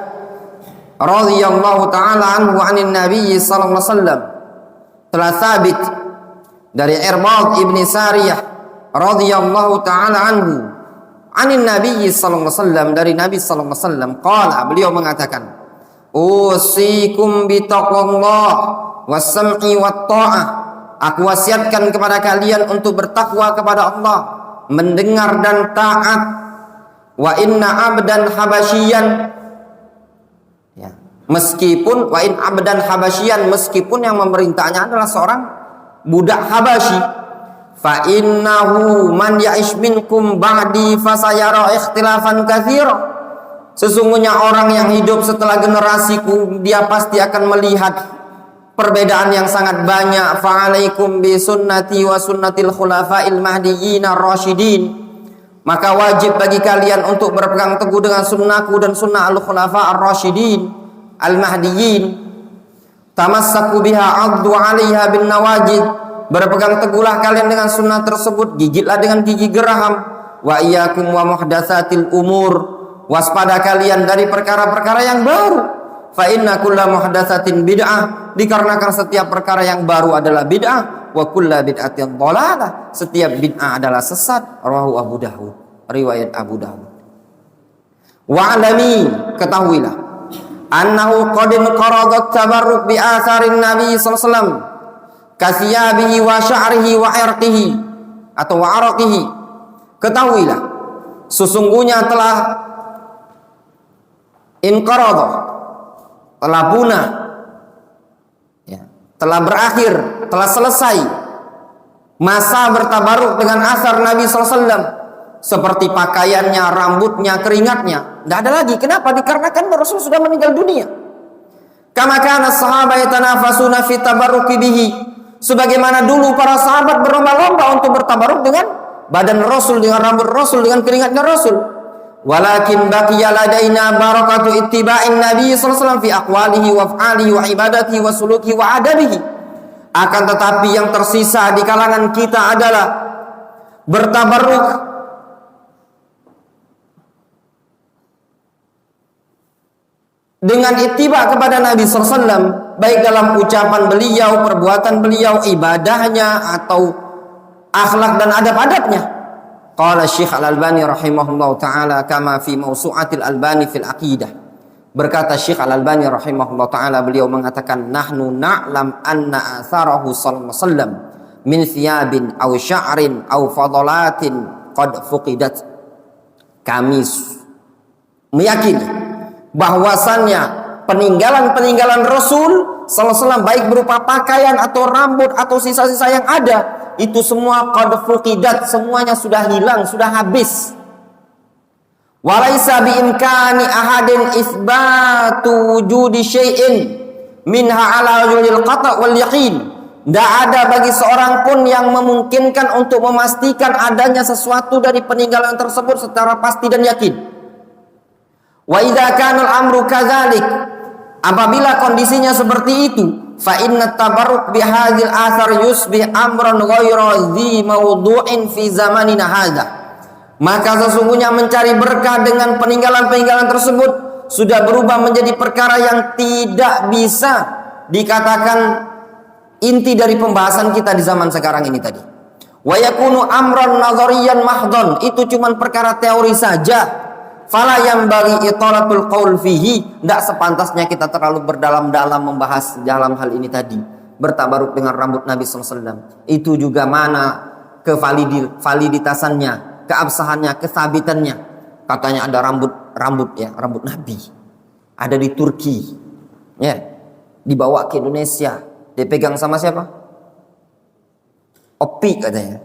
radhiyallahu taala anhu 'anin Nabi sallallahu alaihi wasallam, telah sabit dari Irbad ibni Sariyah radhiyallahu taala anhu Anin Nabi sallallahu alaihi wasallam, dari Nabi sallallahu alaihi wasallam, qala, beliau mengatakan, usikum bitaqwallah was-sam'i wat-tha'ah. Aku wasiatkan kepada kalian untuk bertakwa kepada Allah, mendengar dan taat. Wa inna abdan habasyian, ya, meskipun wa in abdan habasyian, meskipun yang memerintahnya adalah seorang budak Habasyi, fa innahu man ya'ish minkum ba'di fasayara ikhtilafan katsira. Sesungguhnya orang yang hidup setelah generasiku, dia pasti akan melihat perbedaan yang sangat banyak. Fa'alaikum bi sunnati wa sunnatil khulafa'il mahdiyyin ar-rasyidin. Maka wajib bagi kalian untuk berpegang teguh dengan sunnahku dan sunnah al-khulafa ar-rasyidin al-mahdiyyin. Tamassaku biha 'addu 'alaiha bin nawajid. Berpegang teguhlah kalian dengan sunnah tersebut, gigitlah dengan gigi geraham. Wa iyyakum wa muhdatsatil umur. Waspada kalian dari perkara-perkara yang baru. Fa inna kulla muhdatsatin bid'ah, dikarenakan setiap perkara yang baru adalah bid'ah. Wa kulla bid'atin dhalalah, setiap bid'ah adalah sesat. Rawahu Abu Dawud, riwayat Abu Dawud. Wa alami, ketahuilah, annahu qad qaradat tabarruk bi atharin Nabi sallallahu alaihi wasallam kasiyabihi wa sya'rihi wa irqihi atau wa araqihi. Ketahuilah, sesungguhnya telah inqarada, telah punah, ya, telah berakhir, telah selesai masa bertabaruk dengan asar Nabi SAW, seperti pakaiannya, rambutnya, keringatnya. Tidak ada lagi. Kenapa? Dikarenakan Rasul sudah meninggal dunia. Kama kana sahabat yatanafasuna fi tabarruki bihi, sebagaimana dulu para sahabat berlomba-lomba untuk bertabaruk dengan badan Rasul, dengan rambut Rasul, dengan keringatnya Rasul. Walakin baqiya ladaina barakatu ittiba'in Nabi sallallahu alaihi wasallam fi aqwalihi wa af'alihi wa ibadatihi wa sulukihi wa adabihi. Akan tetapi yang tersisa di kalangan kita adalah bertabarruk dengan ittiba kepada Nabi sallallahu alaihi wasallam, baik dalam ucapan beliau, perbuatan beliau, ibadahnya atau akhlak dan adab-adabnya. Qala Syekh Al-Albani rahimahullahu taala kama fi Mausu'atil Albani fil Aqidah. Berkata Syekh Al-Albani rahimahullahu taala, beliau mengatakan, nahnu na'lam anna atharahu sallallahu alaihi wasallam min thiyabin aw sya'rin aw fadalatin qad fuqidat. Kami meyakini bahwasannya peninggalan-peninggalan Rasul sallallahu alaihi wasallam, baik berupa pakaian atau rambut atau sisa-sisa yang ada, itu semua qad fuqidat, semuanya sudah hilang, sudah habis. Walaisa bi imkani ahadin isbatu wujudi syai'in minha ala wajhil qata' wal yaqin. Tidak ada bagi seorang pun yang memungkinkan untuk memastikan adanya sesuatu dari peninggalan tersebut secara pasti dan yakin. Wa idza kana al-amru kadzalik, apabila kondisinya seperti itu, fa inna tabarruk bi hadzal athar yusbih amran ghayra dzi mawdu'in fi zamanina hadza. Maka sesungguhnya mencari berkah dengan peninggalan-peninggalan tersebut sudah berubah menjadi perkara yang tidak bisa dikatakan inti dari pembahasan kita di zaman sekarang ini tadi. Wa yakunu amran nadhariyan mahdhan, itu cuma perkara teori saja. Fala yang bagi italatul qaul fihi, tidak sepantasnya kita terlalu berdalam-dalam membahas dalam hal ini tadi. Bertabaruk dengan rambut Nabi SAW, itu juga mana kevaliditasannya, keabsahannya, kesabitannya. Katanya ada rambut Nabi ada di Turki, ya, dibawa ke Indonesia, dipegang sama siapa? Opik katanya.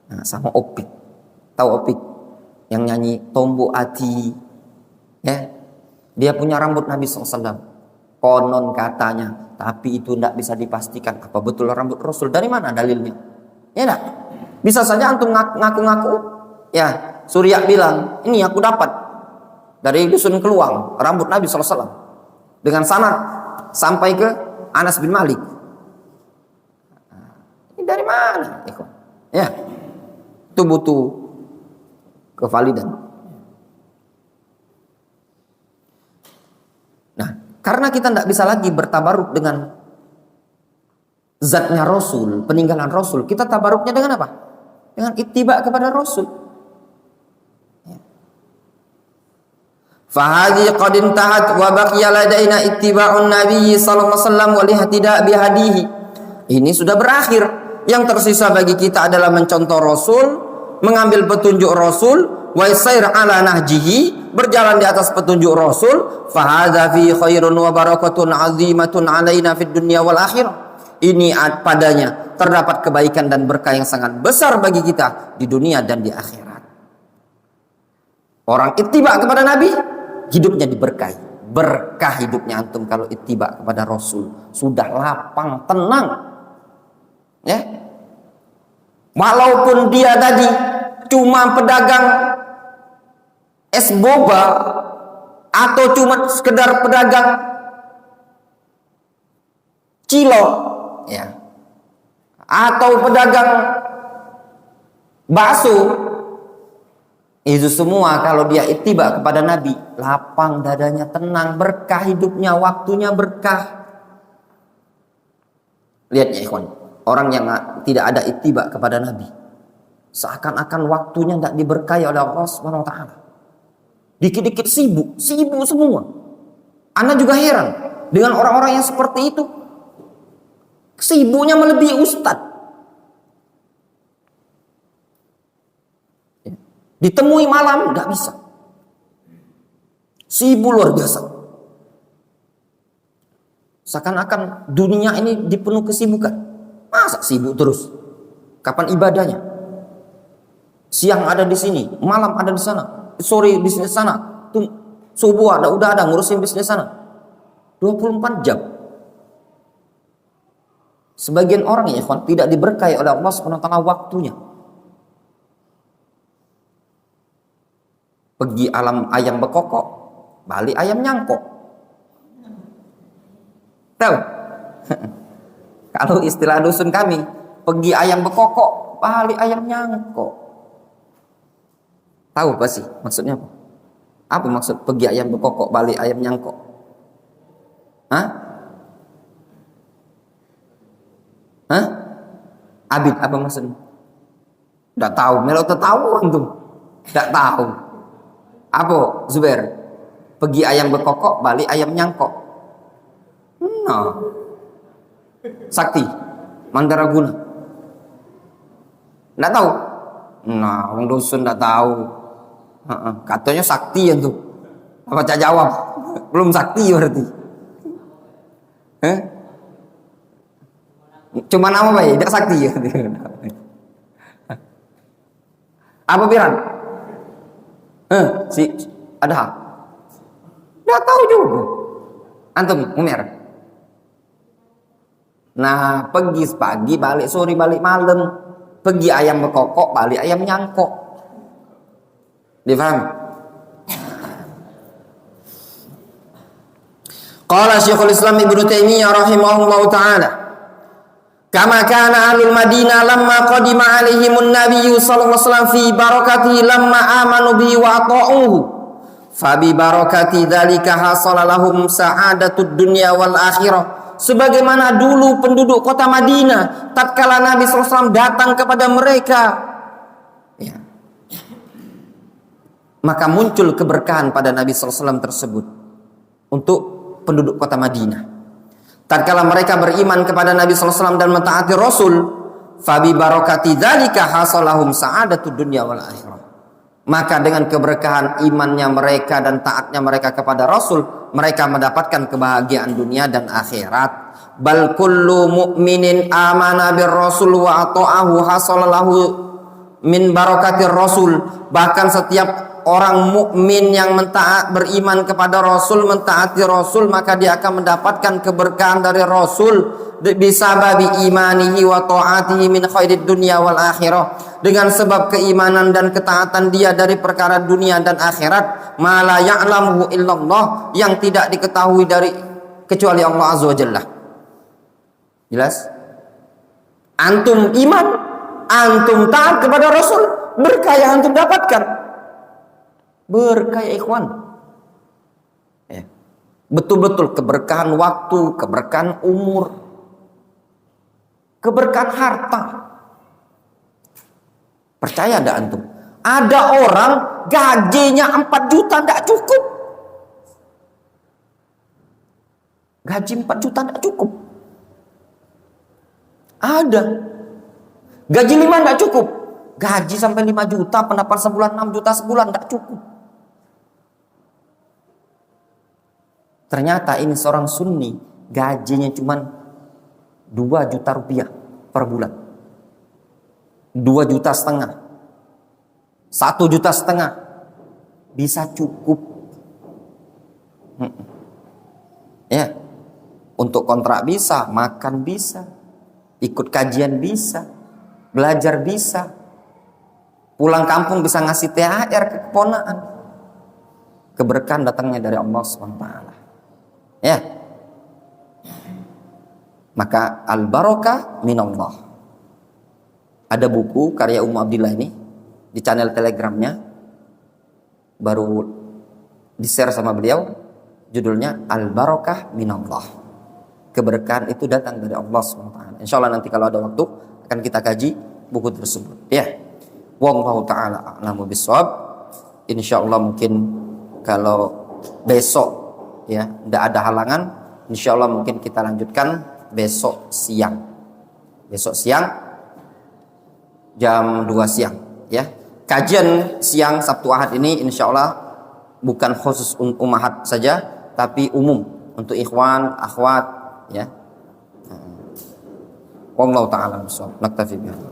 Nah, sama Opik. Tahu Opik yang nyanyi Tombo Ati, ya, dia punya rambut Nabi SAW. Konon katanya, tapi itu tidak bisa dipastikan apa betul rambut Rasul. Dari mana dalilnya? Ya enggak? Bisa saja antum ngaku-ngaku, ya, Surya bilang, ini aku dapat dari dusun Keluang, rambut Nabi SAW, dengan sanad sampai ke Anas bin Malik. Ini dari mana? Ya, itu butuh kevalidan. Nah, karena kita tidak bisa lagi bertabaruk dengan zatnya Rasul, peninggalan Rasul, kita tabaruknya dengan apa? Dengan ittiba kepada Rasul. Fahadhi qad intahat wa baqiya ladaina ittiba'un nabiy sallallahu alaihi wasallam wal ihtida' bihadihi. Ini sudah berakhir. Yang tersisa bagi kita adalah mencontoh Rasul, mengambil petunjuk Rasul, wa yasair ala nahjihi, berjalan di atas petunjuk Rasul. Fahadha fi khairun wa barakatun azimatun alaina fid dunya wal akhirah. Ini padanya terdapat kebaikan dan berkah yang sangat besar bagi kita di dunia dan di akhirat. Orang ittiba kepada Nabi, hidupnya diberkahi. Berkah hidupnya antum kalau ittiba kepada Rasul. Sudah lapang, tenang. Ya. Walaupun dia tadi cuma pedagang es boba atau cuma sekedar pedagang cilok, ya, atau pedagang bakso, itu semua kalau dia ittiba kepada Nabi, lapang dadanya, tenang, berkah hidupnya, waktunya berkah. Lihat ya ikhwan, orang yang tidak ada ittiba kepada Nabi, seakan-akan waktunya tidak diberkahi oleh Allah Subhanahu wa taala. Dikit-dikit sibuk semua. Anda juga heran dengan orang-orang yang seperti itu. Sibuknya melebihi ustaz. Ditemui malam nggak bisa. Sibuk luar biasa. Seakan-akan dunia ini dipenuhi kesibukan. Masa sibuk terus? Kapan ibadahnya? Siang ada di sini, malam ada di sana, sore bisnis sana, subuh udah ada ngurusin bisnis sana. 24 jam. Sebagian orang ya ikhwan tidak diberkahi oleh Allah Subhanahu wa taala waktunya. Pergi alam ayam bekokok, balik ayam nyangkok. Tahu? Kalau istilah dusun kami, pergi ayam bekokok, balik ayam nyangkok. Tahu apa sih maksudnya apa? Apa maksud pergi ayam bekokok, balik ayam nyangkok? Hah? Hah? Abid apa maksudnya? Tidak tahu, melo tahu antum. Tidak tahu. Apa Zubair? Pergi ayam bekokok, balik ayam nyangkok. Nah. Sakti, Mandaraguna. Tidak tahu. Nah, orang dusun tidak tahu. Katanya sakti ya tuh. Apa cak jawab? Belum sakti berarti. Cuma nama baik, tidak sakti ya. Apa Piran? Si ada? Tidak tahu juga. Antum, Umar. Nah, pergi pagi, balik sore, balik malam. Pergi ayam bekokok, balik ayam nyangkok. Difahami? Qala Syekhul Islam Ibnu Taimiyah rahimahullahu taala, kama kana ahlul Madinah lamma qadima alaihimun nabiyyu sallallahu alaihi wasallam fi barakatihi lamma amanu bihi wa ata'uhu fa bi barakati dzalika hasala lahum sa'adatud dunya wal akhirah. Sebagaimana dulu penduduk kota Madinah tatkala Nabi SAW datang kepada mereka, ya, maka muncul keberkahan pada Nabi SAW tersebut untuk penduduk kota Madinah. Tatkala mereka beriman kepada Nabi SAW dan mentaati Rasul, fabi barakati dzalika hasalahum sa'adatud dunya wal akhirah. Maka dengan keberkahan imannya mereka dan taatnya mereka kepada Rasul, mereka mendapatkan kebahagiaan dunia dan akhirat. Bal kullu mu'minin amana bir Rasul wa ata'ahu hasalahu min barakatir Rasul. Bahkan setiap orang mukmin yang beriman kepada Rasul, mentaati Rasul, maka dia akan mendapatkan keberkahan dari Rasul bisababi imanihi wa ta'atihi min khairid dunya wal akhirah. Dengan sebab keimanan dan ketaatan dia dari perkara dunia dan akhirat, ma la ya'lamuhu illallah, yang tidak diketahui dari kecuali Allah Azza wa Jalla. Jelas? Antum iman, antum taat kepada Rasul, berkah yang antum dapatkan. Berkah ya ikhwan. Ya. Betul-betul keberkahan waktu, keberkahan umur, keberkahan harta. Percaya enggak antum? Ada orang gajinya 4 juta enggak cukup. Gaji 4 juta tidak cukup. Ada. Gaji 5 tidak cukup. Gaji sampai 5 juta, pendapat sebulan 6 juta sebulan tidak cukup. Ternyata ini seorang sunni, gajinya cuma 2 juta rupiah per bulan. 2,5 juta. 1,5 juta bisa cukup. Ya. Untuk kontrak bisa, makan bisa, ikut kajian bisa, belajar bisa, pulang kampung bisa ngasih THR ke keponakan. Keberkahan datangnya dari Allah SWT. Ya. Maka al-barakah minallah. Ada buku karya Ummu Abdillah ini di channel Telegramnya, baru di-share sama beliau, judulnya Al-Barakah Minallah. Keberkahan itu datang dari Allah SWT. Insya Allah nanti kalau ada waktu akan kita kaji buku tersebut. Ya, wallahu taala a'lamu bishawab. Insya Allah mungkin kalau besok ya tidak ada halangan, insya Allah mungkin kita lanjutkan besok siang. Besok siang jam 2 siang. Ya, kajian siang Sabtu Ahad ini insya Allah bukan khusus umahat saja, tapi umum untuk ikhwan, akhwat. Ya, wallahu ta'ala bishawab. Naktafi bihadza.